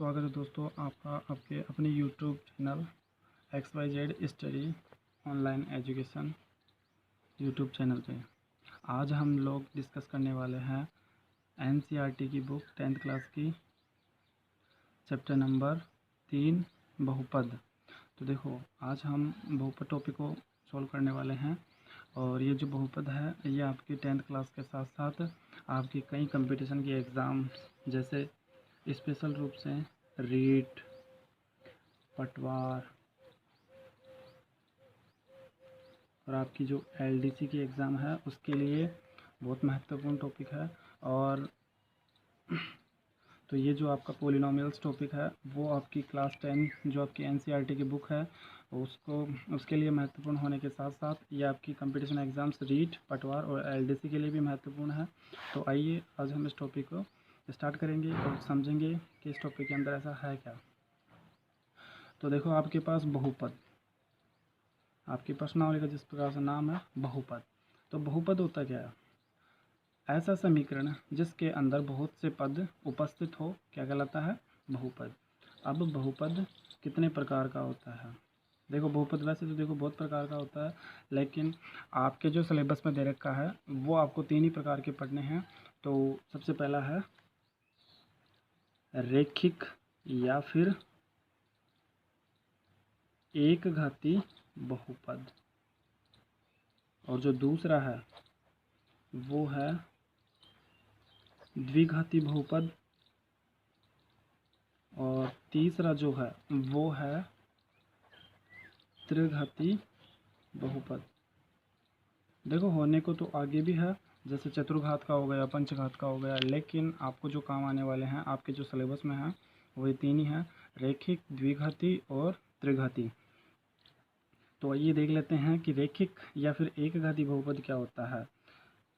स्वागत है दोस्तों आपका आपके अपने YouTube channel XYZ study online education YouTube channel पे। आज हम लोग डिस्कस करने वाले हैं NCERT की बुक 10th क्लास की चैप्टर नंबर 3 बहुपद। तो देखो आज हम बहुपद टॉपिक को सॉल्व करने वाले हैं और ये जो बहुपद है ये आपकी 10th क्लास के साथ साथ आपकी कई कंपटीशन की एग्ज़ाम जैसे स्पेशल रूप से रीट, पटवार और आपकी जो LDC की एग्ज़ाम है उसके लिए बहुत महत्वपूर्ण टॉपिक है। और तो ये जो आपका पॉलिनोमियल्स टॉपिक है वो आपकी क्लास 10 जो आपकी NCERT की बुक है उसके लिए महत्वपूर्ण होने के साथ साथ ये आपकी कंपटीशन एग्ज़ाम्स रीट, पटवार और LDC के लिए भी महत्वपूर्ण है। तो आइए आज हम इस टॉपिक को स्टार्ट करेंगे और समझेंगे कि इस टॉपिक के अंदर ऐसा है क्या। तो देखो आपके पास बहुपद, आपकी प्रश्नावली का जिस प्रकार से नाम है बहुपद। तो बहुपद होता क्या है? ऐसा समीकरण जिसके अंदर बहुत से पद उपस्थित हो क्या कहलाता है? बहुपद। अब बहुपद कितने प्रकार का होता है? देखो बहुपद वैसे तो देखो बहुत प्रकार का होता है, लेकिन आपके जो सिलेबस में दे रखा है वो आपको 3 ही प्रकार के पढ़ने हैं। तो सबसे पहला है रैखिक या फिर एक घाती बहुपद, और जो दूसरा है वो है द्विघाती बहुपद, और तीसरा जो है वो है त्रिघाती बहुपद। देखो होने को तो आगे भी है, जैसे चतुर्घात का हो गया, पंचघात का हो गया, लेकिन आपको जो काम आने वाले हैं आपके जो सिलेबस में है वही 3 ही हैं, रैखिक, द्विघाती और त्रिघाती। तो आइए देख लेते हैं कि रैखिक या फिर एक घाती बहुपद क्या होता है।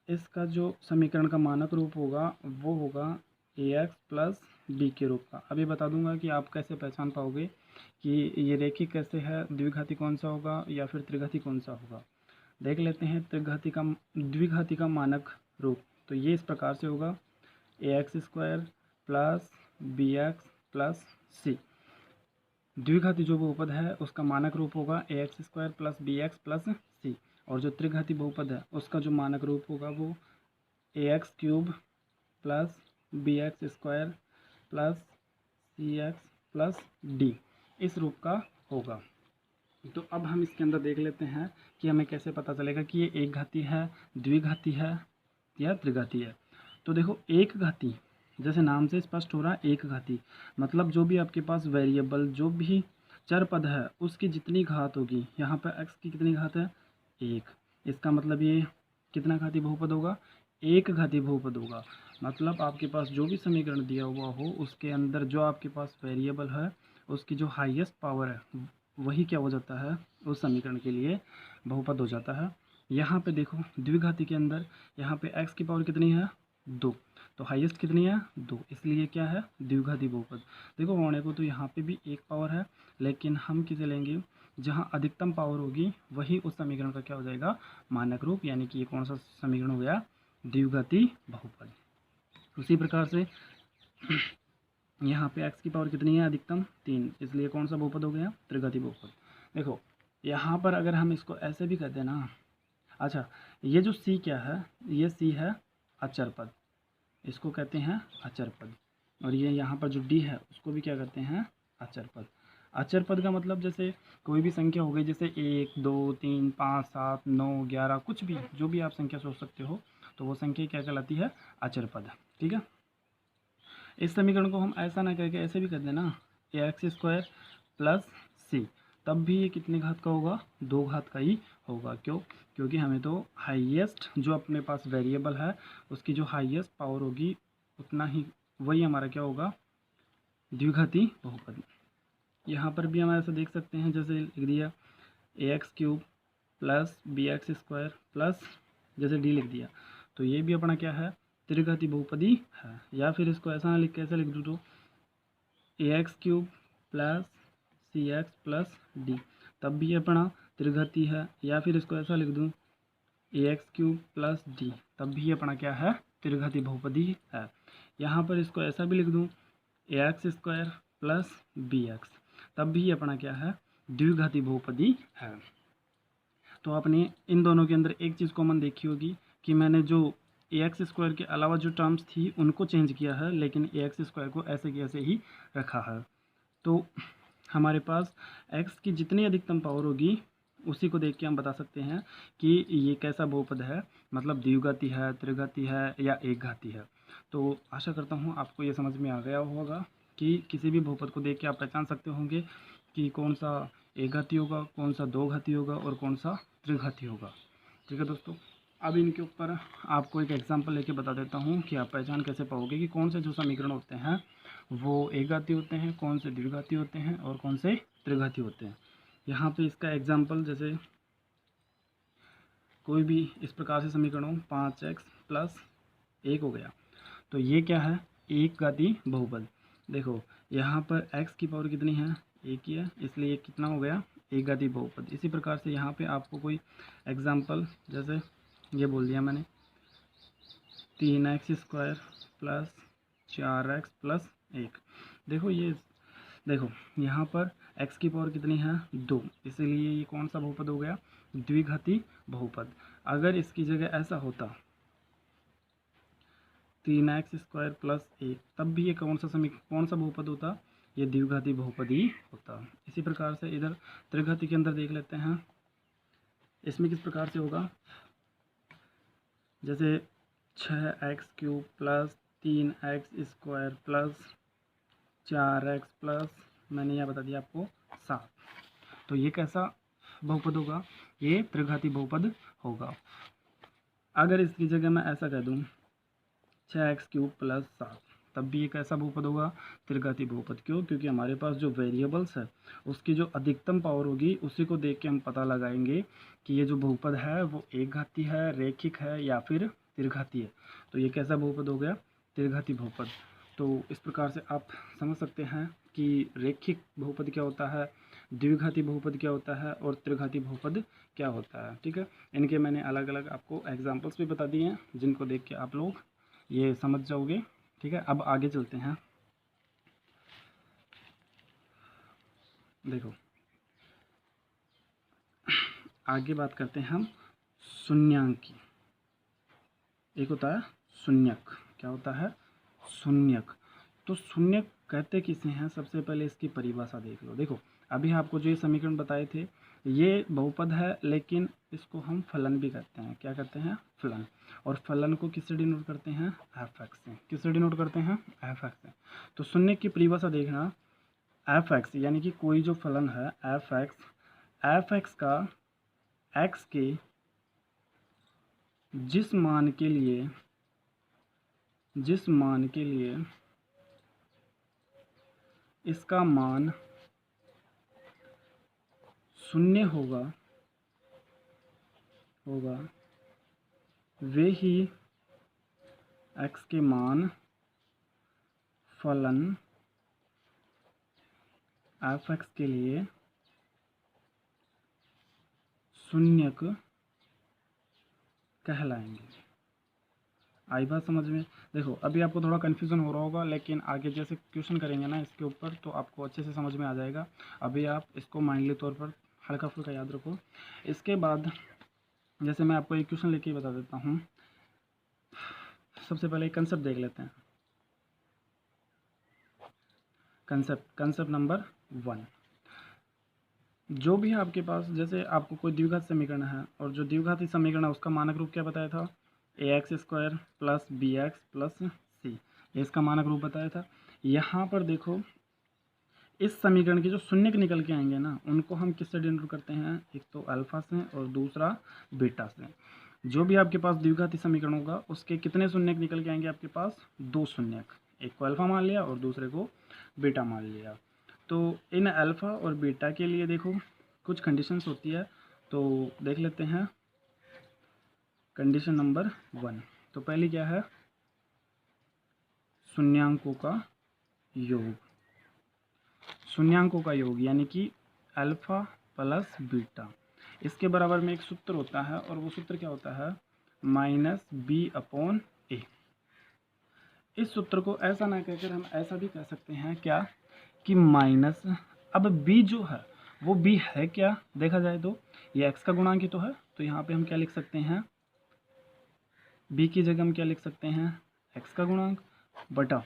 इसका जो समीकरण का मानक रूप होगा वो होगा AX प्लस B के रूप का। अभी बता दूंगा कि आप कैसे पहचान पाओगे कि ये रैखिक कैसे है, द्विघाती कौन सा होगा या फिर त्रिघाती कौन सा होगा। देख लेते हैं द्विघाती का मानक रूप। तो ये इस प्रकार से होगा AX square plus BX plus C। द्विघाती जो बहुपद है उसका मानक रूप होगा AX square plus BX plus C। और जो त्रिघाती बहुपद है उसका जो मानक रूप होगा वो AX cube plus BX square plus CX plus D इस रूप का होगा। तो अब हम इसके अंदर देख लेते हैं कि हमें कैसे पता चलेगा कि ये एक घाती है, द्विघाती है या त्रिघाती है। तो देखो एक घाती जैसे नाम से स्पष्ट हो रहा है, एक घाती मतलब जो भी आपके पास वेरिएबल जो भी चर पद है उसकी जितनी घात होगी, यहाँ पर x की कितनी घात है? 1। इसका मतलब ये कितना घाती बहुपद होगा? एक घाती बहुपद होगा। मतलब आपके पास जो भी समीकरण दिया हुआ हो उसके अंदर जो आपके पास वेरिएबल है उसकी जो हाईएस्ट पावर है वही क्या हो जाता है, उस समीकरण के लिए बहुपद हो जाता है। यहाँ पे देखो द्विघाती के अंदर यहाँ पे x की पावर कितनी है? 2। तो हाईएस्ट कितनी है? 2, इसलिए क्या है? द्विघाती बहुपद। देखो होने को तो यहाँ पे भी एक पावर है, लेकिन हम किसे लेंगे? जहाँ अधिकतम पावर होगी वही उस समीकरण का क्या हो जाएगा? मानक रूप। यानी कि ये कौन सा समीकरण हो गया? द्विघाती बहुपद। उसी प्रकार से यहाँ पे x की पावर कितनी है? अधिकतम 3, इसलिए कौन सा बहुपद हो गया? त्रिघाती बहुपद। देखो यहाँ पर अगर हम इसको ऐसे भी कहते हैं ना, अच्छा ये जो C क्या है? ये C है अचर पद, इसको कहते हैं अचर पद। और ये यहाँ पर जो D है उसको भी क्या कहते हैं? अचर पद। अचर पद का मतलब जैसे कोई भी संख्या हो गई, जैसे 1, 2, 3, 5, 7, 9, 11, कुछ भी जो भी आप संख्या सोच सकते हो, तो वो संख्या क्या कहलाती है? अचर पद। ठीक है। इस समीकरण को हम ऐसा ना करके ऐसे भी कर देना AX स्क्वायर प्लस C, तब भी ये कितने घात का होगा? 2 घात का ही होगा। क्यों? क्योंकि हमें तो हाईएस्ट जो अपने पास वेरिएबल है उसकी जो हाईएस्ट पावर होगी उतना ही, वही हमारा क्या होगा? द्विघाती बहुपद। यहाँ पर भी हम ऐसा देख सकते हैं, जैसे लिख दिया AX cube plus BX square plus जैसे D लिख दिया, तो ये भी अपना क्या है? त्रिघाती बहुपदी है। या फिर इसको ऐसा लिख कैसे लिख दूँ तो AX cube plus CX plus D, तब भी अपना त्रिघाती है। या फिर इसको ऐसा लिख दूँ AX क्यूब प्लस D, तब भी अपना क्या है? त्रिघाती बहुपदी है। यहाँ पर इसको ऐसा भी लिख दूँ AX square plus B X, तब भी ये अपना क्या है, द्विघाती बहुपदी है। तो आपने इन दोनों के अंदर एक चीज़ कॉमन देखी होगी कि मैंने जो ए एक्स स्क्वायर के अलावा जो टर्म्स थी उनको चेंज किया है, लेकिन ए एक्स स्क्वायर को ऐसे के ऐसे ही रखा है। तो हमारे पास x की जितनी अधिकतम पावर होगी उसी को देख के हम बता सकते हैं कि ये कैसा बहुपद है, मतलब द्विघाती है, त्रिघाती है या एक घाती है। तो आशा करता हूँ आपको ये समझ में आ गया होगा कि किसी भी बहुपद को देख के आप पहचान सकते होंगे कि कौन सा एक घाती होगा, कौन सा दो घाती होगा और कौन सा त्रिघाती होगा। ठीक है दोस्तों, अब इनके ऊपर आपको एक एग्जांपल लेके बता देता हूँ कि आप पहचान कैसे पाओगे कि कौन से जो समीकरण होते हैं वो एक घाती होते हैं, कौन से द्विघाती होते हैं और कौन से त्रिघाती होते हैं। यहाँ पे इसका एग्जांपल जैसे कोई भी इस प्रकार से समीकरण हो, 5x प्लस 1 हो गया, तो ये क्या है, एक घाती बहुपद। देखो यहाँ पर x की पावर कितनी है, एक ही है, इसलिए कितना हो गया, एक घाती बहुपद। इसी प्रकार से यहाँ पे आपको कोई एग्जांपल जैसे ये बोल दिया मैंने 3x square plus 4x plus 1। देखो यहाँ पर x की पावर कितनी है, 2, इसीलिए ये कौन सा बहुपद हो गया, द्विघाती बहुपद। अगर इसकी जगह ऐसा होता 3x स्क्वायर प्लस 1, तब भी ये कौन सा बहुपद होता, ये द्विघाती बहुपद ही होता। इसी प्रकार से इधर त्रिघाती के अंदर देख लेते हैं, इसमें किस प्रकार से होगा, जैसे 6x³ plus 3x square plus 4x plus मैंने यह बता दिया आपको 7। तो ये कैसा बहुपद होगा, ये त्रिघाती बहुपद होगा। अगर इसकी जगह मैं ऐसा कह दूँ 6x³ प्लस 7, तब भी ये कैसा बहुपद होगा, त्रिघाती बहुपद। क्यों, क्योंकि हमारे पास जो वेरिएबल्स है उसकी जो अधिकतम पावर होगी उसी को देख के हम पता लगाएंगे कि ये जो बहुपद है वो एक घाती है, रेखिक है या फिर त्रिघाती है। तो ये कैसा बहुपद हो गया, त्रिघाती बहुपद। तो इस प्रकार से आप समझ सकते हैं कि रेखिक बहुपद क्या होता है, द्विघाती बहुपद क्या होता है और त्रिघाती बहुपद क्या होता है। ठीक है, इनके मैंने अलग अलग आपको एग्जाम्पल्स भी बता दिए हैं जिनको देख के आप लोग ये समझ जाओगे। ठीक है, अब आगे चलते हैं। देखो आगे बात करते हैं हम शून्यांक की। एक होता है शून्यक, क्या होता है, शून्यक। तो शून्यक कहते किसे हैं, सबसे पहले इसकी परिभाषा देख लो। देखो अभी आपको जो ये समीकरण बताए थे ये बहुपद है, लेकिन इसको हम फलन भी कहते हैं। क्या कहते हैं, फलन। और फलन को किससे डिनोट करते हैं, एफ एक्स से। किससे डिनोट करते हैं, एफ एक्स से। तो शून्य की परिभाषा देखना, एफ एक्स यानी कि कोई जो फलन है एफ एक्स का एक्स के जिस मान के लिए इसका मान शून्य होगा वे ही x के मान फलन एफ एक्स के लिए शून्यक कहलाएंगे। आई बात समझ में। देखो अभी आपको थोड़ा कन्फ्यूज़न हो रहा होगा, लेकिन आगे जैसे क्वेश्चन करेंगे ना इसके ऊपर तो आपको अच्छे से समझ में आ जाएगा। अभी आप इसको माइंडली तौर पर हल्का फुल्का याद रखो। इसके बाद जैसे मैं आपको एक क्वेश्चन लेके बता देता हूँ। सबसे पहले एक कंसेप्ट देख लेते हैं। कंसेप्ट नंबर 1, जो भी आपके पास, जैसे आपको कोई द्विघात समीकरण है और जो द्विघाती समीकरण है उसका मानक रूप क्या बताया था, ax² plus bx plus c, ये इसका मानक रूप बताया था। यहाँ पर देखो इस समीकरण के जो शून्यक निकल के आएंगे ना उनको हम किससे डिनोट करते हैं, एक तो अल्फा से और दूसरा बीटा से। जो भी आपके पास द्विघाती समीकरण होगा उसके कितने शून्यक निकल के आएंगे, आपके पास 2 शून्यक, एक को अल्फा मान लिया और दूसरे को बीटा मान लिया। तो इन अल्फ़ा और बीटा के लिए देखो कुछ कंडीशंस होती है, तो देख लेते हैं। कंडीशन नंबर 1, तो पहली क्या है, शून्यांकों का योग। शून्यांकों का योग यानी कि अल्फ़ा प्लस बीटा, इसके बराबर में एक सूत्र होता है और वो सूत्र क्या होता है, -b/a। इस सूत्र को ऐसा ना कहकर हम ऐसा भी कह सकते हैं क्या, कि माइनस, अब b जो है वो b है क्या, देखा जाए तो ये x का गुणांक ही तो है, तो यहाँ पे हम क्या लिख सकते हैं, b की जगह हम क्या लिख सकते हैं, x का गुणांक बटा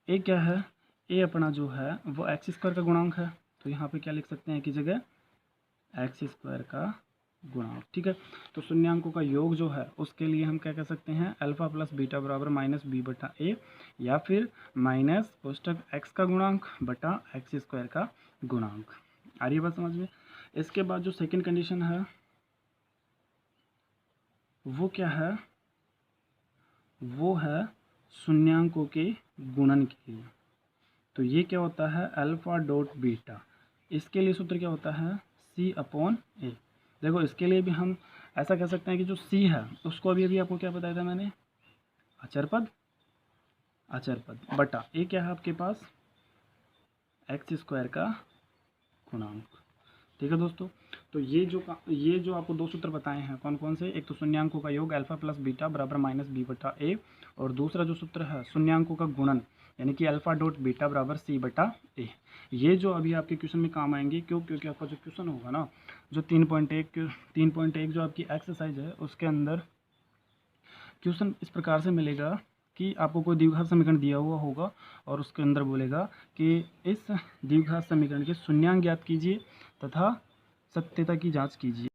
a क्या है, a अपना जो है वो एक्स स्क्वायर का गुणांक है, तो यहाँ पे क्या लिख सकते हैं की जगह एक्स स्क्वायर का गुणांक। ठीक है, तो शून्यांकों का योग जो है उसके लिए हम क्या कह सकते हैं, अल्फा प्लस बीटा बराबर माइनस बी बटा ए, या फिर माइनस कोष्टक एक्स का गुणांक बटा एक्स स्क्वायर का गुणांक। आ रही है बात समझ में। इसके बाद जो सेकंड कंडीशन है वो क्या है, वो है शून्यांकों के गुणन के लिए। तो ये क्या होता है, अल्फा डॉट बीटा, इसके लिए सूत्र क्या होता है, सी अपॉन ए। देखो इसके लिए भी हम ऐसा कह सकते हैं कि जो सी है उसको अभी आपको क्या बताया था मैंने, अचर पद बटा ए क्या है आपके पास, एक्स स्क्वायर का गुणांक। ठीक है दोस्तों, तो ये जो आपको दो सूत्र बताए हैं कौन कौन से, एक तो शून्यांकों का योग अल्फा प्लस बीटा बराबर माइनस बी बटा ए, और दूसरा जो सूत्र है शून्यांकों का गुणन यानी कि अल्फा डॉट बीटा बराबर सी बटा ए। ये जो अभी आपके क्वेश्चन में काम आएंगे, क्योंकि आपका जो क्वेश्चन होगा ना, जो 3.1 जो आपकी एक्सरसाइज है उसके अंदर क्वेश्चन इस प्रकार से मिलेगा कि आपको कोई द्विघात समीकरण दिया हुआ होगा और उसके अंदर बोलेगा कि इस द्विघात समीकरण के शून्यांक ज्ञात कीजिए तथा सत्यता की जांच कीजिए।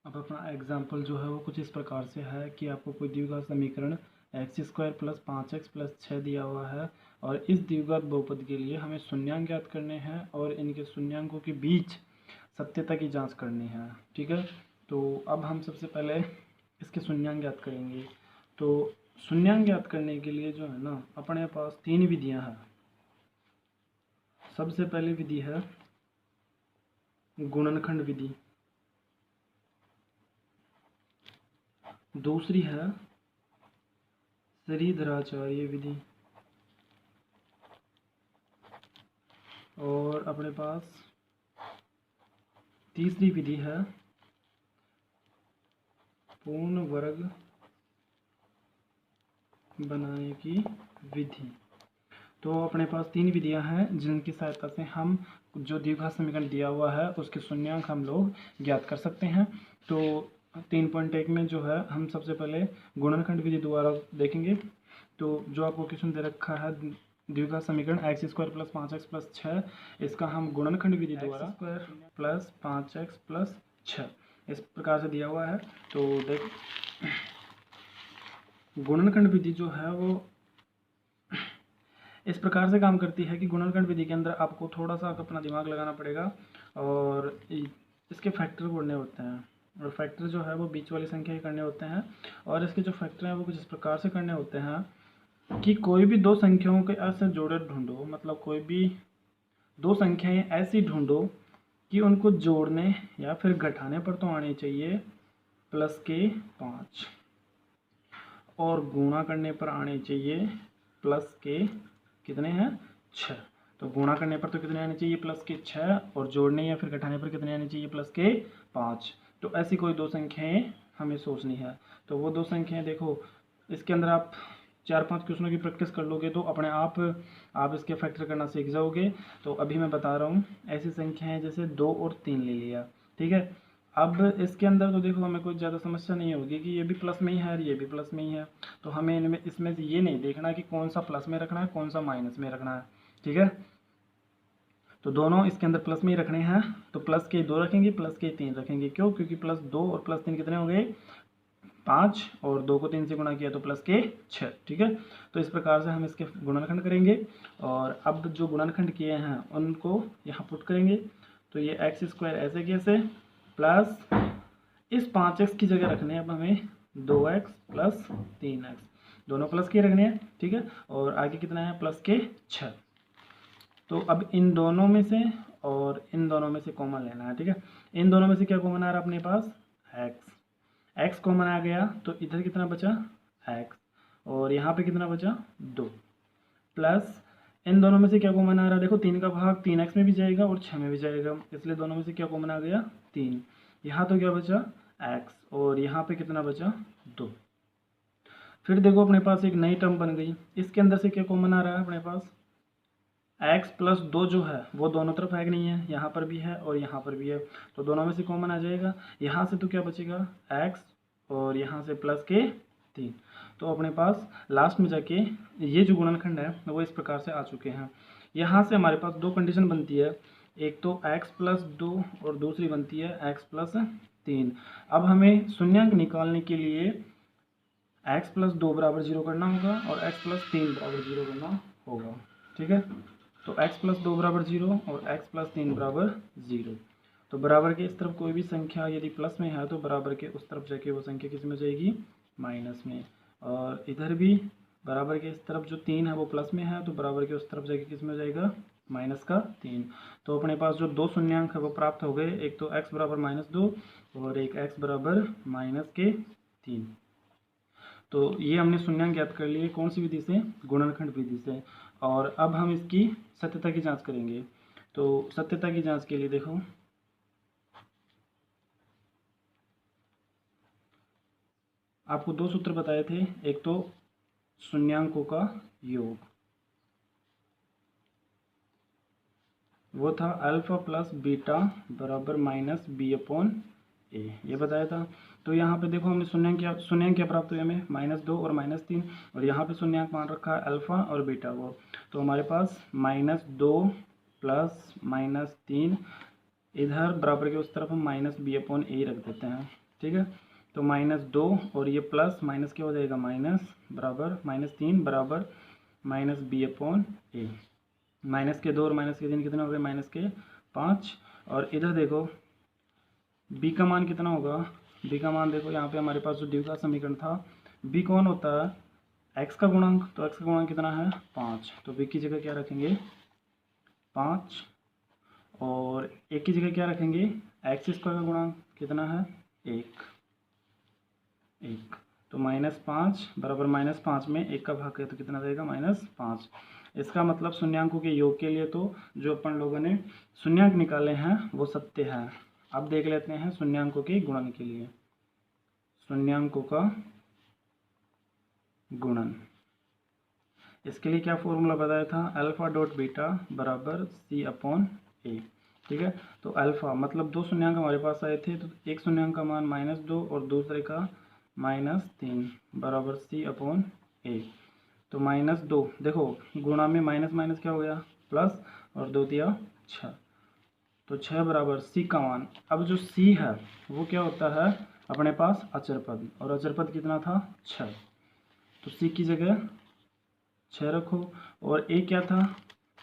अब अपना एग्जाम्पल जो है वो कुछ इस प्रकार से है कि आपको कोई द्विघात समीकरण x square plus 5x plus 6 दिया हुआ है, और इस द्विघात बहुपद के लिए हमें शून्यांक ज्ञात करने हैं और इनके शून्यांकों के बीच सत्यता की जांच करनी है। ठीक है, तो अब हम सबसे पहले इसके शून्यांक ज्ञात करेंगे। तो शून्यांक ज्ञात करने के लिए जो है ना अपने पास तीन विधियां हैं। सबसे पहली विधि है गुणनखंड विधि, दूसरी है श्रीधराचार्य विधि, और अपने पास तीसरी विधि है पूर्ण वर्ग बनाने की विधि। तो अपने पास तीन विधियां हैं जिनकी सहायता से हम जो द्विघात समीकरण दिया हुआ है उसके शून्यांक हम लोग ज्ञात कर सकते हैं। तो 3.1 में जो है हम सबसे पहले गुणनखंड विधि द्वारा देखेंगे। तो जो आपको क्वेश्चन दे रखा है द्विघात समीकरण x square plus 5x plus 6, इसका हम गुणनखंड विधि द्वारा स्क्वायर प्लस 5x प्लस 6 इस प्रकार से दिया हुआ है। तो देख गुणनखंड विधि जो है वो इस प्रकार से काम करती है कि गुणनखंड विधि के अंदर आपको थोड़ा सा अपना दिमाग लगाना पड़ेगा और इसके फैक्टर जोड़ने होते हैं, और फैक्टर जो है वो बीच वाली संख्या ही करने होते हैं। और इसके जो फैक्टर हैं वो कुछ इस प्रकार से करने होते हैं कि कोई भी दो संख्याओं के ऐसे जोड़े ढूंढो, मतलब कोई भी दो संख्याएं ऐसी ढूंढो कि उनको जोड़ने या फिर घटाने पर तो आनी चाहिए प्लस के 5 और गुणा करने पर आने चाहिए प्लस के कितने हैं 6। तो गुणा करने पर तो कितने आने चाहिए प्लस के 6, और जोड़ने या फिर घटाने पर कितने आने चाहिए प्लस के 5। तो ऐसी कोई दो संख्याएं हमें सोचनी है। तो वो दो संख्याएं देखो, इसके अंदर आप 4-5 क्वेश्चनों की प्रैक्टिस कर लोगे तो अपने आप इसके फैक्टर करना सीख जाओगे। तो अभी मैं बता रहा हूँ ऐसी संख्याएं जैसे 2 और 3 ले लिया। ठीक है, अब इसके अंदर तो देखो हमें कोई ज़्यादा समस्या नहीं होगी कि ये भी प्लस में ही है और ये भी प्लस में ही है। तो हमें इनमें इसमें से ये नहीं देखना कि कौन सा प्लस में रखना है कौन सा माइनस में रखना है। ठीक है, तो दोनों इसके अंदर प्लस में ही रखने हैं। तो प्लस के 2 रखेंगे, प्लस के 3 रखेंगे। क्यों? क्योंकि प्लस 2 और प्लस 3 कितने हो गए 5, और 2 को 3 से गुणा किया तो प्लस के 6। ठीक है, तो इस प्रकार से हम इसके गुणनखंड करेंगे। और अब जो गुणनखंड किए हैं उनको यहाँ पुट करेंगे। तो ये एक्स स्क्वायर ऐसे कैसे प्लस इस 5x की जगह रखने हैं अब हमें 2x प्लस 3x, दोनों प्लस के रखने हैं। ठीक है, और आगे कितना है प्लस के 6। तो अब इन दोनों में से और इन दोनों में से कॉमन लेना है। ठीक है, इन दोनों में से क्या कॉमन आ रहा है अपने पास x कॉमन आ गया, तो इधर कितना बचा x, और यहाँ पे कितना बचा 2, प्लस इन दोनों में से क्या कॉमन आ रहा है, देखो 3 का भाग 3x में भी जाएगा और 6 में भी जाएगा, इसलिए दोनों में से क्या कॉमन आ गया 3। यहाँ तो क्या बचा x, और यहाँ पे कितना बचा 2। फिर देखो अपने पास एक नई टर्म बन गई, इसके अंदर से क्या कॉमन आ रहा है अपने पास x प्लस 2 जो है वो दोनों तरफ है कि नहीं है, यहाँ पर भी है और यहाँ पर भी है, तो दोनों में से कॉमन आ जाएगा। यहाँ से तो क्या बचेगा x और यहाँ से प्लस के 3। तो अपने पास लास्ट में जाके ये जो गुणनखंड है वो इस प्रकार से आ चुके हैं। यहाँ से हमारे पास दो कंडीशन बनती है, एक तो x प्लस 2 और दूसरी बनती है x प्लस 3। अब हमें शून्यांक निकालने के लिए x प्लस 2 बराबर 0 करना होगा और x प्लस 3 बराबर 0 करना होगा। ठीक है, तो x प्लस 2 बराबर 0 और x प्लस 3 बराबर 0। तो बराबर के इस तरफ कोई भी संख्या यदि प्लस में है तो बराबर के उस तरफ जाके वो संख्या किस में जाएगी, माइनस में। और इधर भी बराबर के इस तरफ जो 3 है वो प्लस में है तो बराबर के उस तरफ जाके किस में जाएगा, माइनस का 3। तो अपने पास जो दो शून्यांक है वो प्राप्त हो गए, एक तो x बराबर -2 और एक x बराबर -3। तो ये हमने शून्यांक ज्ञात कर लिए कौन सी विधि से, गुणनखंड विधि से। और अब हम इसकी सत्यता की जांच करेंगे। तो सत्यता की जांच के लिए देखो, आपको दो सूत्र बताए थे, एक तो शून्यांकों का योग, वो था अल्फा प्लस बीटा बराबर माइनस बी अपॉन ए, ये बताया था। तो यहाँ पे देखो हमने शून्यांक क्या प्राप्त हुए हमें, -2 और -3, और यहाँ पे शून्यांक मान रखा है अल्फा और बीटा वो। तो हमारे पास -2 प्लस -3, इधर बराबर के उस तरफ हम माइनस बी अपॉन ए रख देते हैं। ठीक है, तो -2 और ये प्लस माइनस क्या हो जाएगा, माइनस बराबर -3 बराबर माइनस बी अपॉन ए। माइनस के 2 और माइनस के 3 कितने हो गए, -5। और इधर देखो b का मान कितना होगा, b का मान देखो यहाँ पे हमारे पास जो द्विघात समीकरण था, b कौन होता है, x का गुणांक, तो x का गुणांक कितना है 5, तो b की जगह क्या रखेंगे 5, और a की जगह क्या रखेंगे, x² का गुणांक कितना है 1। तो -5 बराबर -5 में 1 का भाग है तो कितना रहेगा, -5। इसका मतलब शून्यांकों के योग के लिए तो जो अपन लोगों ने शून्यांक निकाले हैं वो सत्य है। अब देख लेते हैं शून्यांकों के गुणन के लिए, शून्यांकों का गुणन, इसके लिए क्या फॉर्मूला बताया था, अल्फा डॉट बीटा बराबर सी अपॉन ए। ठीक है, तो अल्फा मतलब दो शून्यांक हमारे पास आए थे, तो एक शून्यांक का मान -2 और दूसरे का -3 बराबर सी अपॉन ए। तो -2 देखो गुणा में माइनस माइनस क्या हो गया प्लस, और 2 दिया 6, तो 6 बराबर सी का मान। अब जो सी है वो क्या होता है अपने पास अचर पद, और अचर पद कितना था 6, तो सी की जगह 6 रखो। और ए क्या था,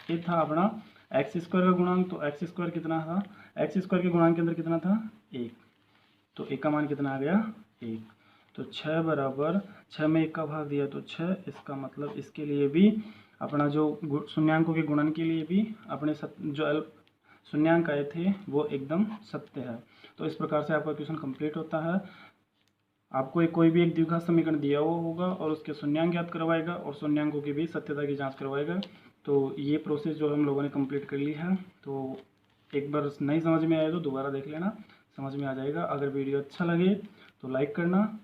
ए था अपना x² का गुणांक, तो x² कितना था, x² के गुणांक के अंदर कितना था 1, तो ए का मान कितना आ गया 1। तो 6 बराबर 6 में 1 का भाग दिया तो 6, इसका मतलब इसके लिए भी अपना जो शून्यांकों के गुणन के लिए भी अपने जो शून्यांक आए थे वो एकदम सत्य है। तो इस प्रकार से आपका क्वेश्चन कंप्लीट होता है। आपको कोई भी एक द्विघात समीकरण दिया हुआ होगा और उसके शून्यांक ज्ञात करवाएगा और शून्यांकों की भी सत्यता की जांच करवाएगा। तो ये प्रोसेस जो हम लोगों ने कंप्लीट कर ली है, तो एक बार नहीं समझ में आए तो दोबारा देख लेना, समझ में आ जाएगा। अगर वीडियो अच्छा लगे तो लाइक करना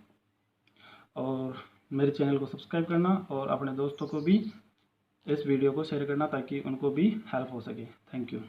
और मेरे चैनल को सब्सक्राइब करना और अपने दोस्तों को भी इस वीडियो को शेयर करना ताकि उनको भी हेल्प हो सके। Thank you.